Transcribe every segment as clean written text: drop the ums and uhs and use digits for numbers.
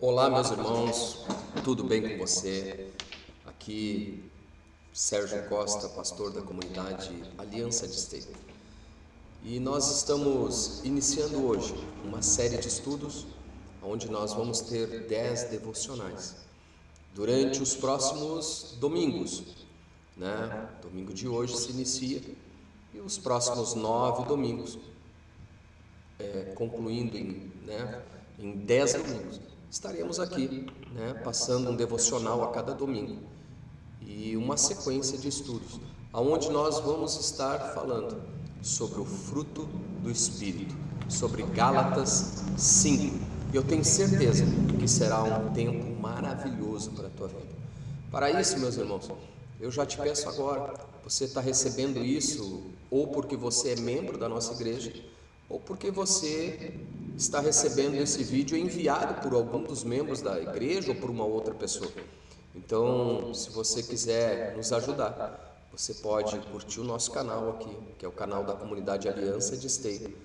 Olá, meus irmãos, tudo bem com você? Aqui, Sérgio Costa, pastor da comunidade Aliança de Esteio. E nós estamos iniciando hoje uma série de estudos onde nós vamos ter 10 devocionais durante os próximos domingos, né? Domingo de hoje se inicia e os próximos 9 domingos, concluindo em 10 domingos. Estaremos aqui, passando um devocional a cada domingo e uma sequência de estudos, onde nós vamos estar falando sobre o fruto do Espírito, sobre Gálatas 5. E eu tenho certeza que será um tempo maravilhoso para a tua vida. Para isso, meus irmãos, eu já te peço agora, você está recebendo isso ou porque você é membro da nossa igreja, ou porque você está recebendo esse vídeo enviado por algum dos membros da igreja ou por uma outra pessoa. Então, se você quiser nos ajudar, você pode curtir o nosso canal aqui, que é o canal da comunidade Aliança de Esteio,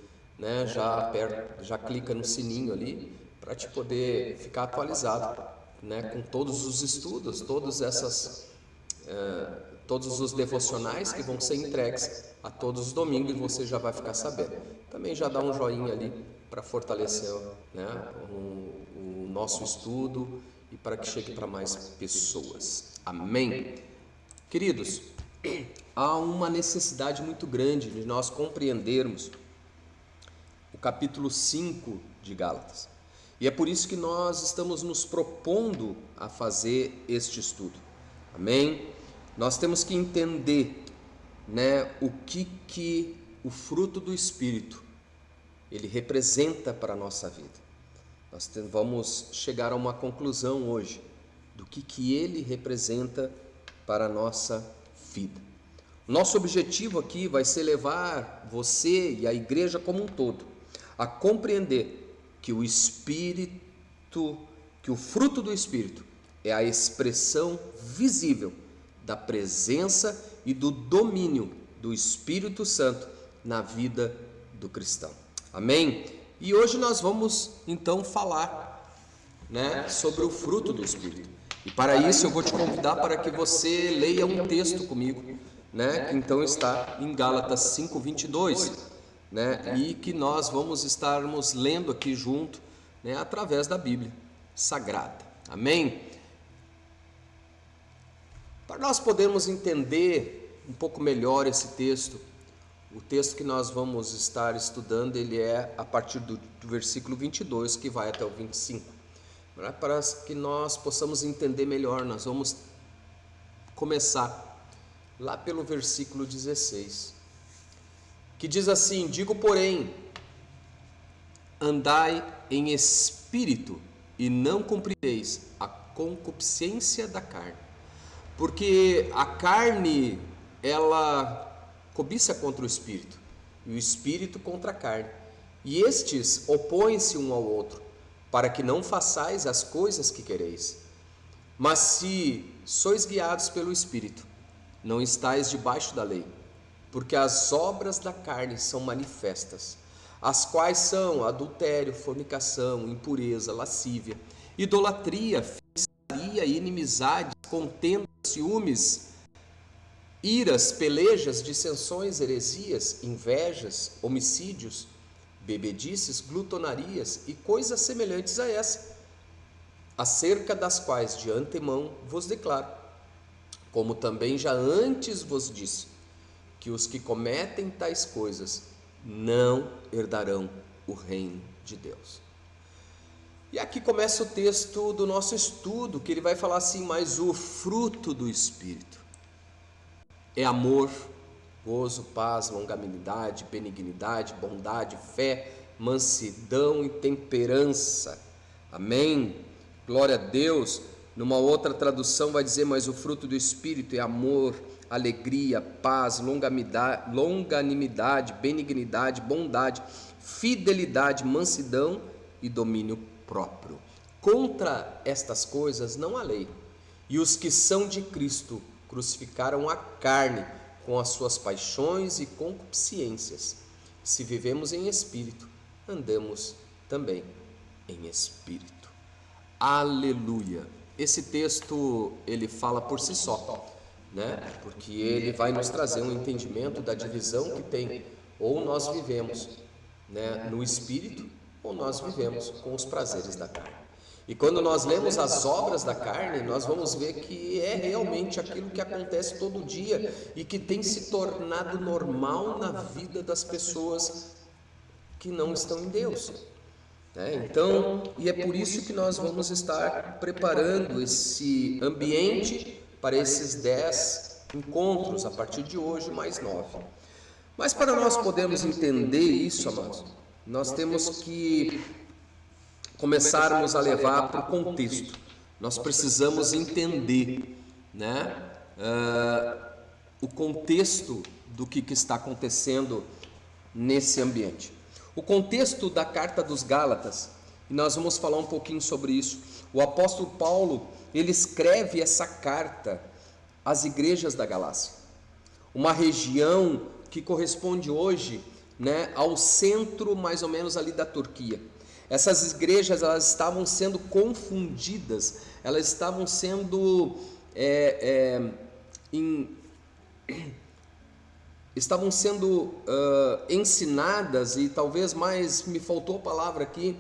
já clica no sininho ali para te poder ficar atualizado, com todos os estudos, todos os devocionais que vão ser entregues a todos os domingos e você já vai ficar sabendo. Também já dá um joinha ali para fortalecer o nosso estudo e para que chegue para mais pessoas. Amém? Queridos, há uma necessidade muito grande de nós compreendermos o capítulo 5 de Gálatas. E é por isso que nós estamos nos propondo a fazer este estudo. Amém? Nós temos que entender, o que o fruto do Espírito ele representa para a nossa vida. Nós vamos chegar a uma conclusão hoje do que ele representa para a nossa vida. Nosso objetivo aqui vai ser levar você e a igreja como um todo a compreender que o fruto do Espírito é a expressão visível da presença e do domínio do Espírito Santo na vida do cristão. Amém? E hoje nós vamos então falar, sobre o fruto do Espírito. E para isso eu vou te convidar para que você leia um texto comigo, que então está em Gálatas 5:22, e que nós vamos estarmos lendo aqui junto, através da Bíblia Sagrada. Amém? Para nós podermos entender um pouco melhor esse texto, o texto que nós vamos estar estudando, ele é a partir do versículo 22, que vai até o 25. Para que nós possamos entender melhor, nós vamos começar lá pelo versículo 16, que diz assim: digo, porém, andai em espírito e não cumprireis a concupiscência da carne. Porque a carne, ela cobiça contra o espírito, e o espírito contra a carne. E estes opõem-se um ao outro, para que não façais as coisas que quereis. Mas se sois guiados pelo espírito, não estáis debaixo da lei, porque as obras da carne são manifestas, as quais são adultério, fornicação, impureza, lascívia, idolatria, feitiçaria, inimizade, contenda, ciúmes, iras, pelejas, dissensões, heresias, invejas, homicídios, bebedices, glutonarias e coisas semelhantes a essa, acerca das quais de antemão vos declaro, como também já antes vos disse, que os que cometem tais coisas não herdarão o reino de Deus. E aqui começa o texto do nosso estudo, que ele vai falar assim: mas o fruto do Espírito é amor, gozo, paz, longanimidade, benignidade, bondade, fé, mansidão e temperança. Amém? Glória a Deus. Numa outra tradução vai dizer: mas o fruto do Espírito é amor, alegria, paz, longanimidade, benignidade, bondade, fidelidade, mansidão e domínio próprio. Contra estas coisas não há lei. E os que são de Cristo crucificaram a carne com as suas paixões e concupiscências. Se vivemos em espírito, andamos também em espírito. Aleluia. Esse texto ele fala por si só, né? Porque ele vai nos trazer um entendimento da divisão que tem, ou nós vivemos, né, no espírito, ou nós vivemos com os prazeres da carne. E quando nós lemos as obras da carne, nós vamos ver que é realmente aquilo que acontece todo dia e que tem se tornado normal na vida das pessoas que não estão em Deus. Então, e é por isso que nós vamos estar preparando esse ambiente para esses 10 encontros, a partir de hoje, mais 9. Mas para nós podermos entender isso, amados, nós temos que começarmos a levar para o contexto. Nós precisamos entender, né, o contexto do que está acontecendo nesse ambiente. O contexto da carta dos Gálatas, e nós vamos falar um pouquinho sobre isso. O apóstolo Paulo, ele escreve essa carta às igrejas da Galácia, uma região que corresponde hoje, né, ao centro mais ou menos ali da Turquia. Essas igrejas, elas estavam sendo confundidas, elas estavam sendo ensinadas, e talvez mais me faltou a palavra aqui,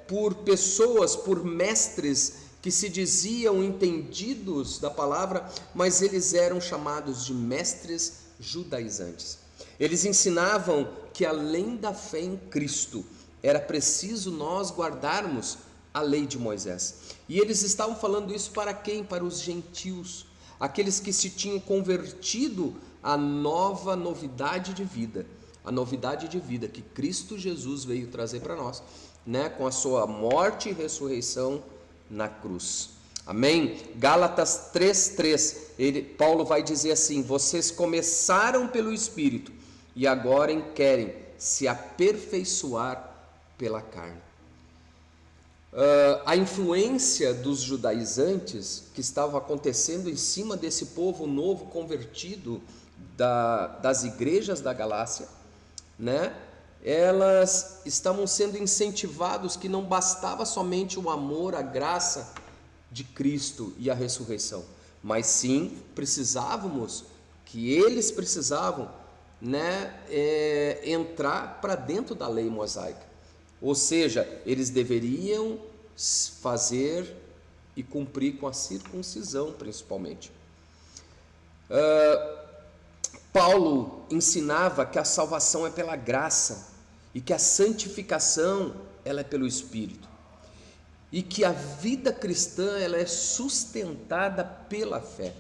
por pessoas, por mestres que se diziam entendidos da palavra, mas eles eram chamados de mestres judaizantes. Eles ensinavam que além da fé em Cristo, era preciso nós guardarmos a lei de Moisés. E eles estavam falando isso para quem? Para os gentios, aqueles que se tinham convertido à nova novidade de vida, a novidade de vida que Cristo Jesus veio trazer para nós, né, com a sua morte e ressurreição na cruz. Amém? Gálatas 3:3, Paulo vai dizer assim: vocês começaram pelo Espírito e agora querem se aperfeiçoar pela carne. A influência dos judaizantes que estava acontecendo em cima desse povo novo convertido das igrejas da Galácia, né? Elas estavam sendo incentivados que não bastava somente o amor, a graça de Cristo e a ressurreição, mas sim eles precisavam, né, entrar para dentro da lei mosaica, ou seja, eles deveriam fazer e cumprir com a circuncisão principalmente. Paulo ensinava que a salvação é pela graça e que a santificação ela é pelo Espírito, e que a vida cristã ela é sustentada pela fé.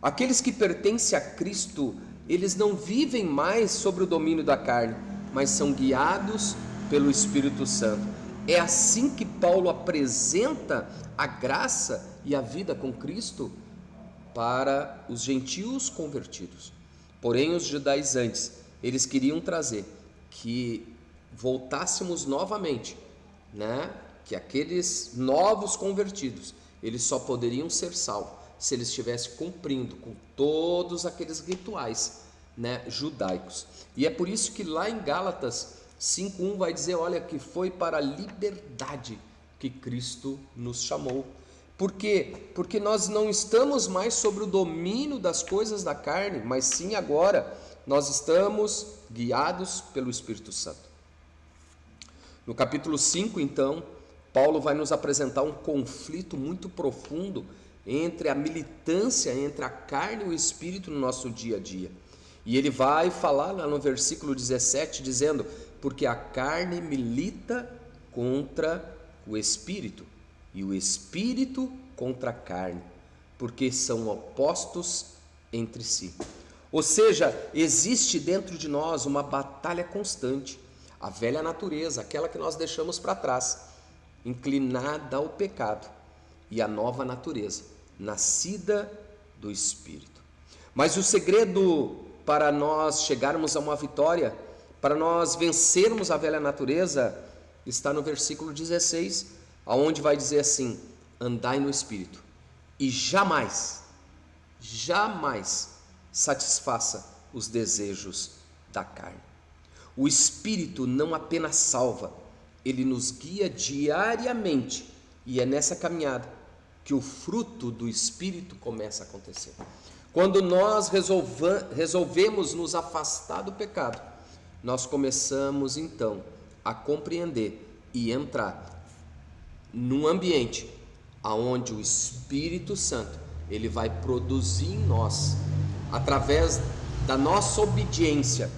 Aqueles que pertencem a Cristo, eles não vivem mais sobre o domínio da carne, mas são guiados pelo Espírito Santo. É assim que Paulo apresenta a graça e a vida com Cristo para os gentios convertidos. Porém, os judaizantes, eles queriam trazer que voltássemos novamente, né? Que aqueles novos convertidos, eles só poderiam ser salvos se eles estivessem cumprindo com todos aqueles rituais, né, judaicos. E é por isso que lá em Gálatas 5:1 vai dizer, olha, que foi para a liberdade que Cristo nos chamou. Por quê? Porque nós não estamos mais sobre o domínio das coisas da carne, mas sim agora nós estamos guiados pelo Espírito Santo. No capítulo 5, então, Paulo vai nos apresentar um conflito muito profundo entre a militância entre a carne e o Espírito no nosso dia a dia. E ele vai falar lá no versículo 17, dizendo, porque a carne milita contra o Espírito, e o Espírito contra a carne, porque são opostos entre si. Ou seja, existe dentro de nós uma batalha constante, a velha natureza, aquela que nós deixamos para trás, inclinada ao pecado, e a nova natureza, nascida do Espírito. Mas o segredo para nós chegarmos a uma vitória, para nós vencermos a velha natureza, está no versículo 16, aonde vai dizer assim, andai no Espírito, e jamais satisfaça os desejos da carne. O Espírito não apenas salva, Ele nos guia diariamente, e é nessa caminhada que o fruto do Espírito começa a acontecer. Quando nós resolvemos nos afastar do pecado, nós começamos então a compreender e entrar num ambiente aonde o Espírito Santo, ele vai produzir em nós, através da nossa obediência,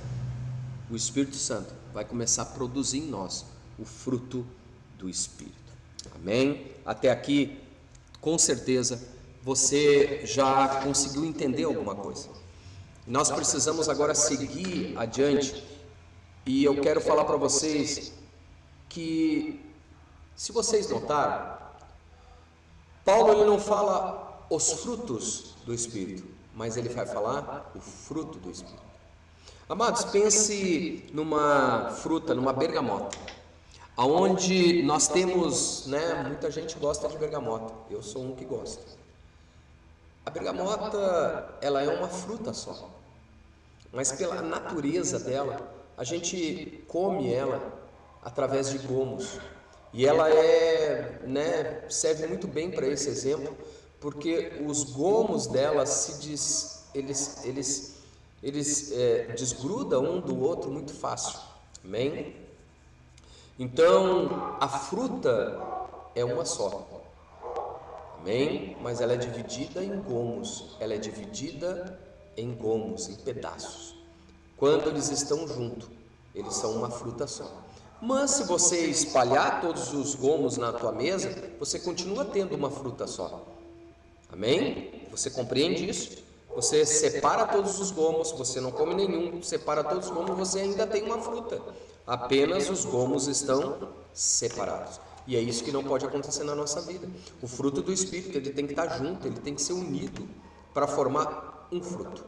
o Espírito Santo vai começar a produzir em nós o fruto do Espírito. Amém? Até aqui, com certeza, você já conseguiu entender alguma coisa. Nós precisamos agora seguir adiante, e eu quero falar para vocês que, se vocês notaram, Paulo ele não fala os frutos do Espírito, mas ele vai falar o fruto do Espírito. Amados, pense numa fruta, numa bergamota, aonde nós temos, muita gente gosta de bergamota, eu sou um que gosta. A bergamota, ela é uma fruta só, mas pela natureza dela, a gente come ela através de gomos, e ela serve muito bem para esse exemplo, porque os gomos dela eles desgrudam um do outro muito fácil. Amém? Então, a fruta é uma só. Amém? Mas ela é dividida em gomos. Ela é dividida em gomos, em pedaços. Quando eles estão juntos, eles são uma fruta só. Mas se você espalhar todos os gomos na tua mesa, você continua tendo uma fruta só. Amém? Você compreende isso? Você separa todos os gomos, você não come nenhum, separa todos os gomos, você ainda tem uma fruta. Apenas os gomos estão separados. E é isso que não pode acontecer na nossa vida. O fruto do Espírito, ele tem que estar junto, ele tem que ser unido para formar um fruto.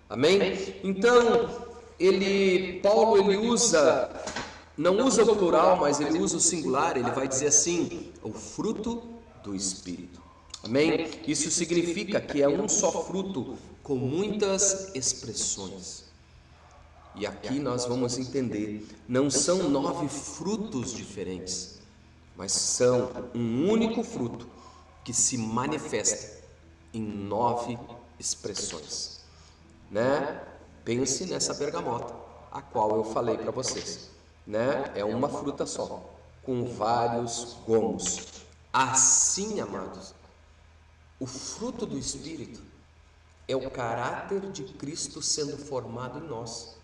Amém? Então, Paulo não usa o plural, mas ele usa o singular, ele vai dizer assim, o fruto do Espírito. Amém? Isso significa que é um só fruto com muitas expressões. E aqui nós vamos entender, não são 9 frutos diferentes, mas são um único fruto que se manifesta em 9 expressões. Pense nessa bergamota, a qual eu falei para vocês. É uma fruta só, com vários gomos. Assim, amados, o fruto do Espírito é o caráter de Cristo sendo formado em nós.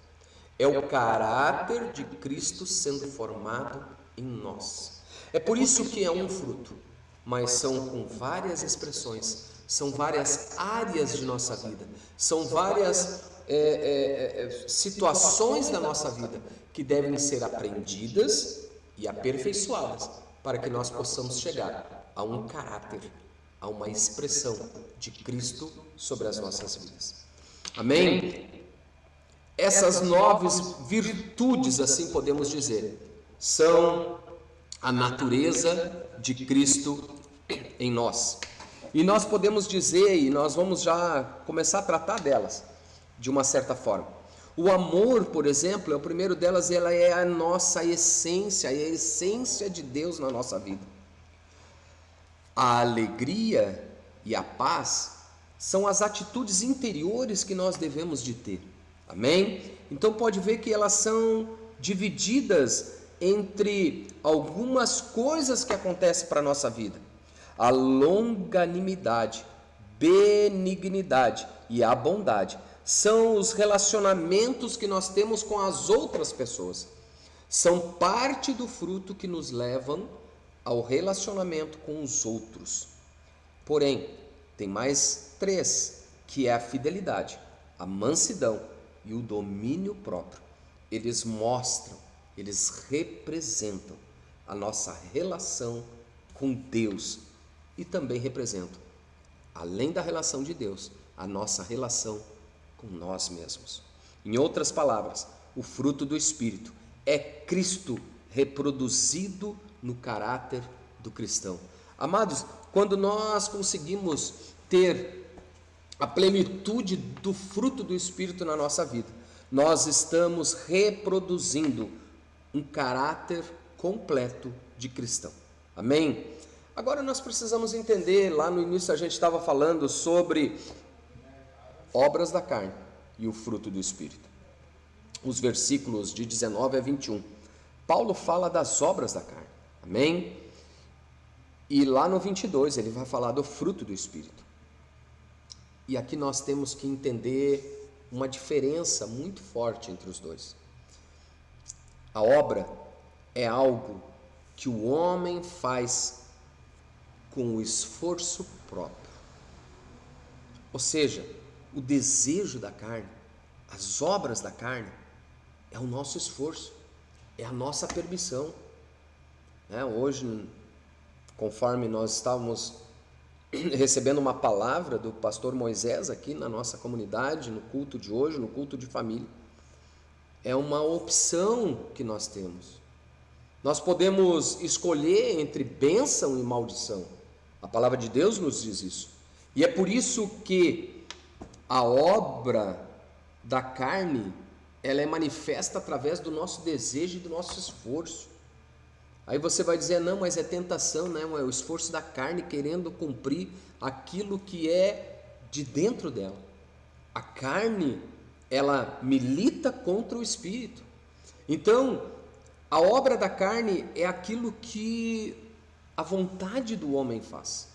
É o caráter de Cristo sendo formado em nós. É por isso que é um fruto, mas são com várias expressões, são várias áreas de nossa vida, são várias situações da nossa vida que devem ser aprendidas e aperfeiçoadas para que nós possamos chegar a um caráter, a uma expressão de Cristo sobre as nossas vidas. Amém? Essas 9 virtudes, assim podemos dizer, são a natureza de Cristo em nós. E nós podemos dizer, e nós vamos já começar a tratar delas de uma certa forma. O amor, por exemplo, é o primeiro delas, ela é a nossa essência, é a essência de Deus na nossa vida. A alegria e a paz são as atitudes interiores que nós devemos de ter. Amém? Então pode ver que elas são divididas entre algumas coisas que acontecem para a nossa vida. A longanimidade, benignidade e a bondade são os relacionamentos que nós temos com as outras pessoas. São parte do fruto que nos levam ao relacionamento com os outros. Porém, tem mais 3, que é a fidelidade, a mansidão e o domínio próprio. Eles mostram, eles representam a nossa relação com Deus e também representam, além da relação de Deus, a nossa relação com nós mesmos. Em outras palavras, o fruto do Espírito é Cristo reproduzido no caráter do cristão. Amados, quando nós conseguimos ter a plenitude do fruto do Espírito na nossa vida, nós estamos reproduzindo um caráter completo de cristão. Amém? Agora nós precisamos entender, lá no início a gente estava falando sobre obras da carne e o fruto do Espírito. Os versículos de 19 a 21. Paulo fala das obras da carne. Amém? E lá no 22 ele vai falar do fruto do Espírito. E aqui nós temos que entender uma diferença muito forte entre os dois. A obra é algo que o homem faz com o esforço próprio. Ou seja, o desejo da carne, as obras da carne, é o nosso esforço, é a nossa permissão. Hoje, conforme nós estávamos recebendo uma palavra do pastor Moisés aqui na nossa comunidade, no culto de hoje, no culto de família, é uma opção que nós temos. Nós podemos escolher entre bênção e maldição. A palavra de Deus nos diz isso. E é por isso que a obra da carne, ela é manifesta através do nosso desejo e do nosso esforço. Aí você vai dizer, não, mas é tentação, né? É o esforço da carne querendo cumprir aquilo que é de dentro dela. A carne, ela milita contra o espírito. Então, a obra da carne é aquilo que a vontade do homem faz.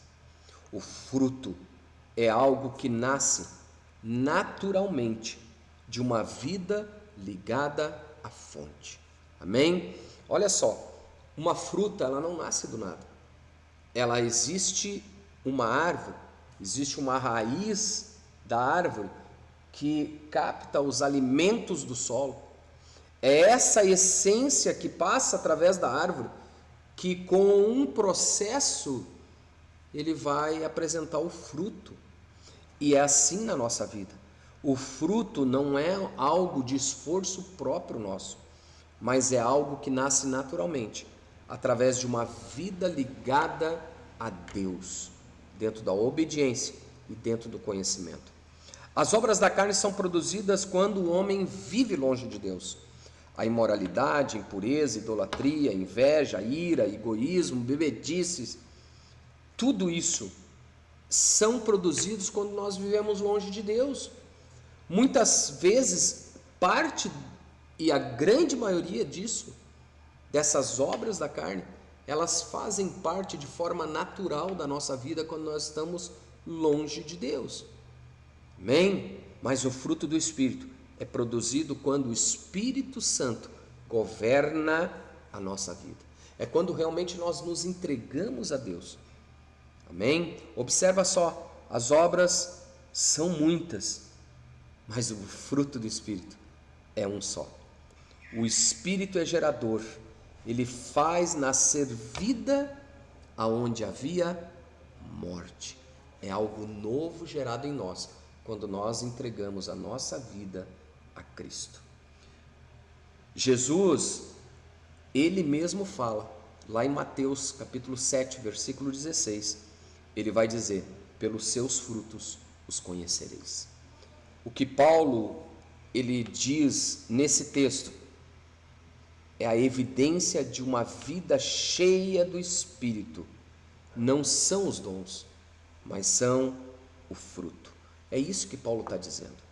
O fruto é algo que nasce naturalmente de uma vida ligada à fonte. Amém? Olha só, uma fruta, ela não nasce do nada. Ela existe uma árvore, existe uma raiz da árvore que capta os alimentos do solo. É essa essência que passa através da árvore que, com um processo, ele vai apresentar o fruto. E é assim na nossa vida. O fruto não é algo de esforço próprio nosso, mas é algo que nasce naturalmente, através de uma vida ligada a Deus, dentro da obediência e dentro do conhecimento. As obras da carne são produzidas quando o homem vive longe de Deus. A imoralidade, impureza, idolatria, inveja, ira, egoísmo, bebedices, tudo isso são produzidos quando nós vivemos longe de Deus. Muitas vezes, parte e a grande maioria disso, dessas obras da carne, elas fazem parte de forma natural da nossa vida quando nós estamos longe de Deus. Amém? Mas o fruto do Espírito é produzido quando o Espírito Santo governa a nossa vida. É quando realmente nós nos entregamos a Deus. Amém? Observa só, as obras são muitas, mas o fruto do Espírito é um só. O Espírito é gerador, ele faz nascer vida aonde havia morte. É algo novo gerado em nós, quando nós entregamos a nossa vida a Cristo. Jesus, ele mesmo fala, lá em Mateus capítulo 7, versículo 16, ele vai dizer, pelos seus frutos os conhecereis. O que Paulo, ele diz nesse texto, é a evidência de uma vida cheia do Espírito. Não são os dons, mas são o fruto. É isso que Paulo está dizendo.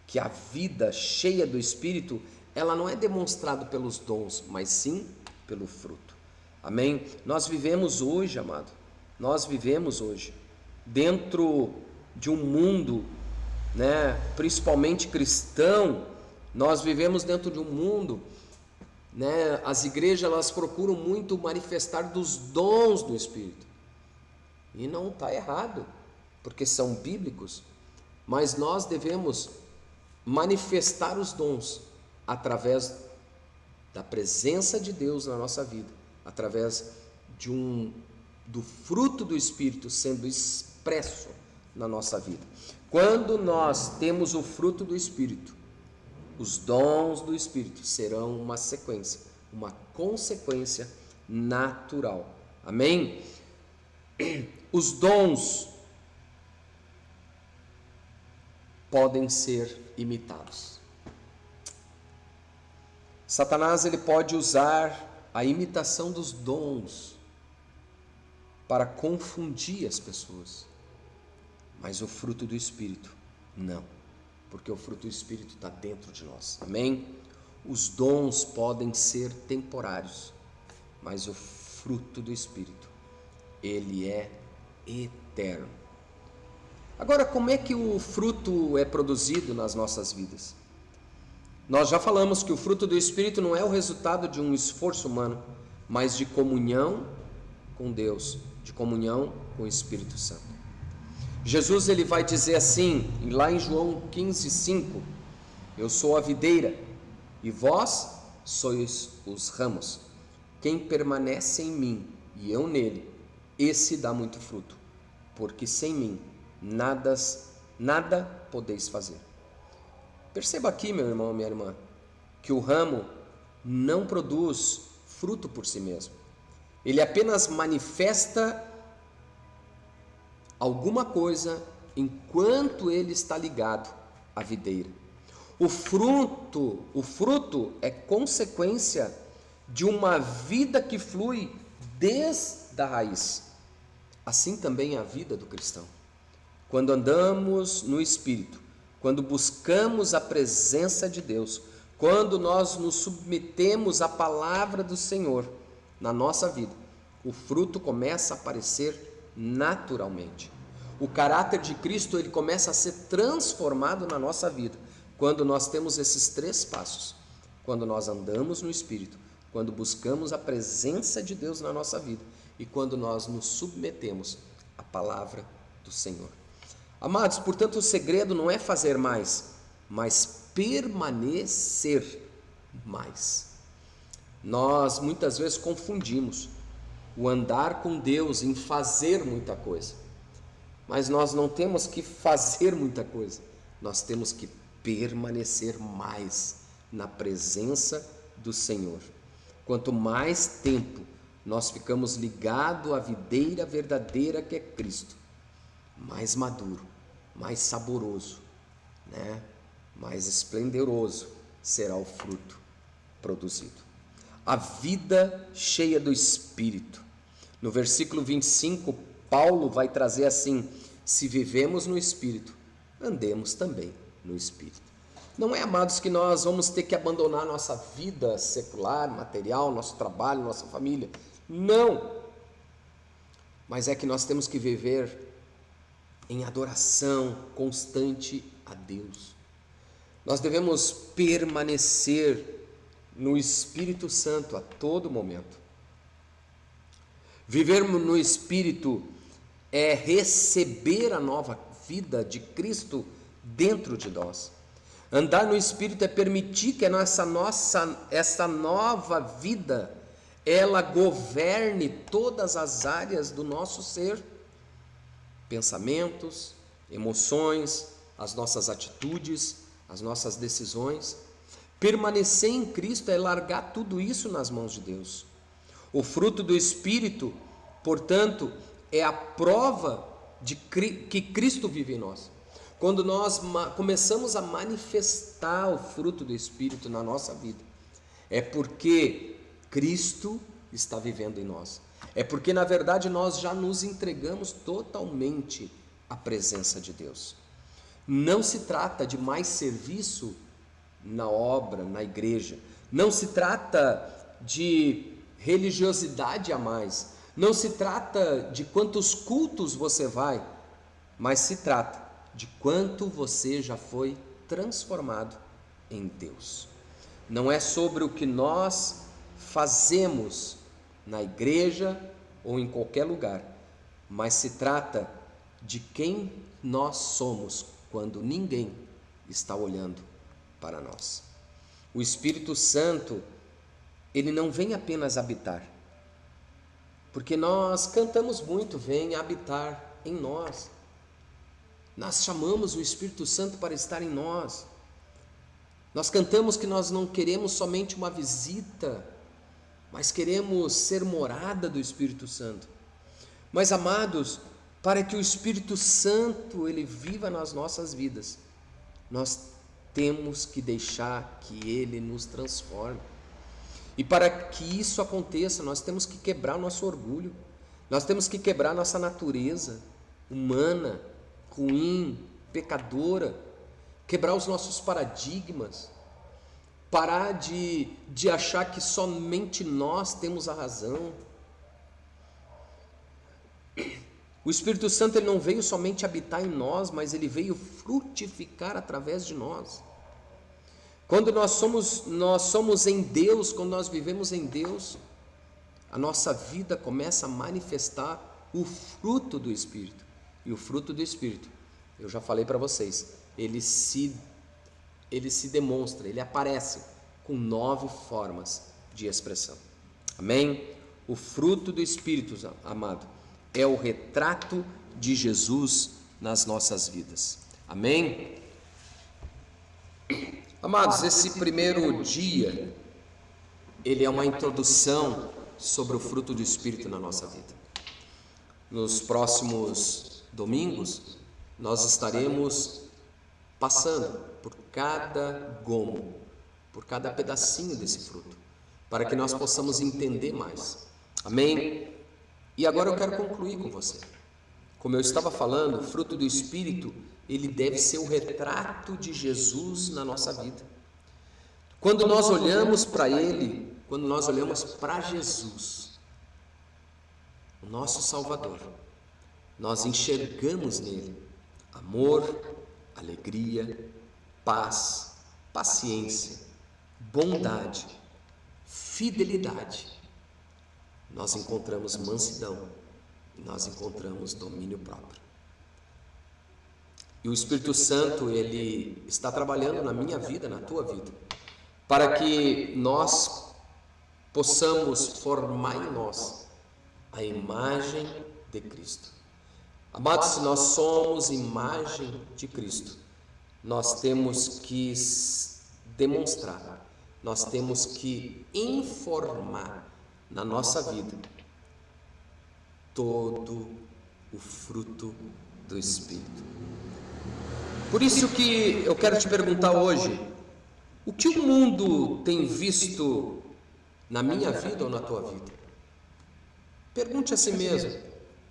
Que a vida cheia do Espírito, ela não é demonstrada pelos dons, mas sim pelo fruto. Amém? Nós vivemos hoje, amado, dentro de um mundo, principalmente cristão. Nós vivemos dentro de um mundo, as igrejas, elas procuram muito manifestar dos dons do Espírito, e não está errado, porque são bíblicos, mas nós devemos manifestar os dons através da presença de Deus na nossa vida, através do fruto do Espírito sendo expresso na nossa vida. Quando nós temos o fruto do Espírito, os dons do Espírito serão uma sequência, uma consequência natural. Amém? Os dons podem ser imitados. Satanás, ele pode usar a imitação dos dons para confundir as pessoas. Mas o fruto do Espírito, não. Porque o fruto do Espírito está dentro de nós. Amém? Os dons podem ser temporários, mas o fruto do Espírito, ele é eterno. Agora, como é que o fruto é produzido nas nossas vidas? Nós já falamos que o fruto do Espírito não é o resultado de um esforço humano, mas de comunhão com Deus, de comunhão com o Espírito Santo. Jesus ele vai dizer assim, lá em João 15:5, eu sou a videira e vós sois os ramos. Quem permanece em mim e eu nele, esse dá muito fruto, porque sem mim nada podeis fazer. Perceba aqui, meu irmão, minha irmã, que o ramo não produz fruto por si mesmo. Ele apenas manifesta alguma coisa enquanto ele está ligado à videira. O fruto é consequência de uma vida que flui desde a raiz. Assim também é a vida do cristão. Quando andamos no Espírito, quando buscamos a presença de Deus, quando nós nos submetemos à palavra do Senhor na nossa vida, o fruto começa a aparecer naturalmente. O caráter de Cristo ele começa a ser transformado na nossa vida quando nós temos esses 3 passos. Quando nós andamos no Espírito, quando buscamos a presença de Deus na nossa vida e quando nós nos submetemos à palavra do Senhor. Amados, portanto, o segredo não é fazer mais, mas permanecer mais. Nós muitas vezes confundimos o andar com Deus em fazer muita coisa, mas nós não temos que fazer muita coisa, nós temos que permanecer mais na presença do Senhor. Quanto mais tempo nós ficamos ligados à videira verdadeira que é Cristo, mais maduro, mais saboroso, mais esplendoroso será o fruto produzido. A vida cheia do Espírito. No versículo 25, Paulo vai trazer assim: se vivemos no Espírito, andemos também no Espírito. Não é, amados, que nós vamos ter que abandonar nossa vida secular, material, nosso trabalho, nossa família. Não! Mas é que nós temos que viver em adoração constante a Deus. Nós devemos permanecer no Espírito Santo a todo momento. Viver no Espírito é receber a nova vida de Cristo dentro de nós. Andar no Espírito é permitir que essa nova vida, ela governe todas as áreas do nosso ser. Pensamentos, emoções, as nossas atitudes, as nossas decisões. Permanecer em Cristo é largar tudo isso nas mãos de Deus. O fruto do Espírito, portanto, é a prova de que Cristo vive em nós. Quando nós começamos a manifestar o fruto do Espírito na nossa vida, é porque Cristo está vivendo em nós. É porque, na verdade, nós já nos entregamos totalmente à presença de Deus. Não se trata de mais serviço na obra, na igreja. Não se trata de religiosidade a mais. Não se trata de quantos cultos você vai, mas se trata de quanto você já foi transformado em Deus. Não é sobre o que nós fazemos na igreja ou em qualquer lugar, mas se trata de quem nós somos quando ninguém está olhando para nós. O Espírito Santo, ele não vem apenas habitar, porque nós cantamos muito, vem habitar em nós. Nós chamamos o Espírito Santo para estar em nós. Nós cantamos que nós não queremos somente uma visita, mas queremos ser morada do Espírito Santo. Mas, amados, para que o Espírito Santo ele viva nas nossas vidas, nós temos que deixar que ele nos transforme. E para que isso aconteça, nós temos que quebrar o nosso orgulho, nós temos que quebrar nossa natureza humana, ruim, pecadora, quebrar os nossos paradigmas, parar de achar que somente nós temos a razão. O Espírito Santo ele não veio somente habitar em nós, mas ele veio frutificar através de nós. Quando nós somos em Deus, quando nós vivemos em Deus, a nossa vida começa a manifestar o fruto do Espírito. E o fruto do Espírito, eu já falei para vocês, ele se demonstra, ele aparece com 9 formas de expressão. Amém? O fruto do Espírito, amado, é o retrato de Jesus nas nossas vidas. Amém? Amados, esse primeiro dia, ele é uma introdução sobre o fruto do Espírito na nossa vida. Nos próximos domingos, nós estaremos passando por cada gomo, por cada pedacinho desse fruto, para que nós possamos entender mais. Amém? E agora eu quero concluir com você. Como eu estava falando, o fruto do Espírito, ele deve ser o retrato de Jesus na nossa vida. Quando nós olhamos para ele, quando nós olhamos para Jesus, o nosso Salvador, nós enxergamos nele amor, alegria, paz, paciência, bondade, fidelidade. Nós encontramos mansidão e nós encontramos domínio próprio. E o Espírito Santo, ele está trabalhando na minha vida, na tua vida, para que nós possamos formar em nós a imagem de Cristo. Amados, se nós somos imagem de Cristo, nós temos que demonstrar, nós temos que informar na nossa vida todo o fruto do Espírito. Por isso que eu quero te perguntar hoje, o que o mundo tem visto na minha vida ou na tua vida? Pergunte a si mesmo,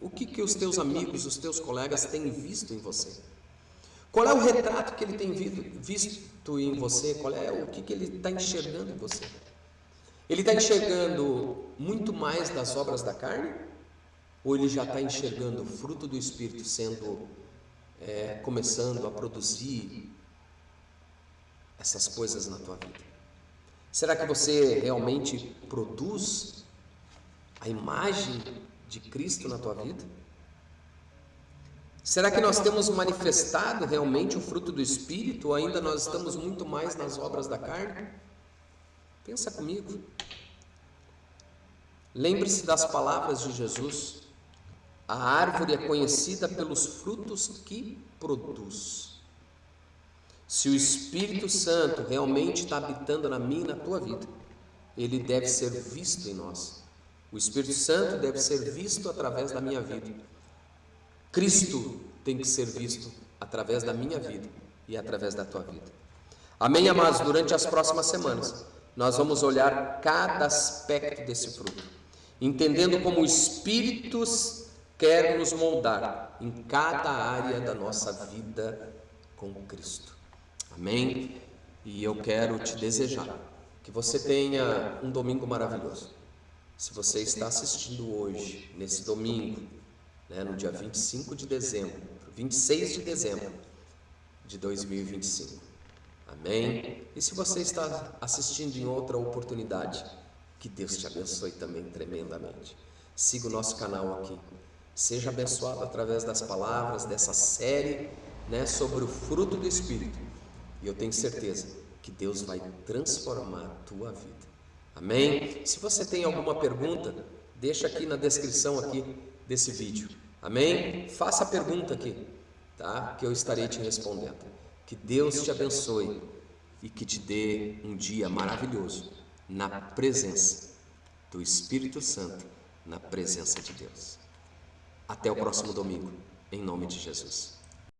o que os teus amigos, os teus colegas têm visto em você? Qual é o retrato que ele tem visto em você? O que ele está enxergando em você? Ele está enxergando muito mais das obras da carne? Ou ele já está enxergando o fruto do Espírito começando a produzir essas coisas na tua vida? Será que você realmente produz a imagem de Cristo na tua vida? Será que nós temos manifestado realmente o fruto do Espírito ou ainda nós estamos muito mais nas obras da carne? Pensa comigo. Lembre-se das palavras de Jesus. A árvore é conhecida pelos frutos que produz. Se o Espírito Santo realmente está habitando na minha e na tua vida, ele deve ser visto em nós. O Espírito Santo deve ser visto através da minha vida. Cristo tem que ser visto através da minha vida e através da tua vida. Amém, amados? Durante as próximas semanas, nós vamos olhar cada aspecto desse fruto, entendendo como o Espírito quer nos moldar em cada área da nossa vida com Cristo. Amém? E eu quero te desejar que você tenha um domingo maravilhoso. Se você está assistindo hoje, nesse domingo, no dia 25 de dezembro, 26 de dezembro de 2025. Amém? E se você está assistindo em outra oportunidade, que Deus te abençoe também tremendamente. Siga o nosso canal aqui. Seja abençoado através das palavras dessa série, sobre o fruto do Espírito. E eu tenho certeza que Deus vai transformar a tua vida. Amém? Se você tem alguma pergunta, deixa aqui na descrição aqui desse vídeo. Amém? Faça a pergunta aqui, tá? Que eu estarei te respondendo. Que Deus te abençoe e que te dê um dia maravilhoso na presença do Espírito Santo, na presença de Deus. Até o próximo domingo, em nome de Jesus.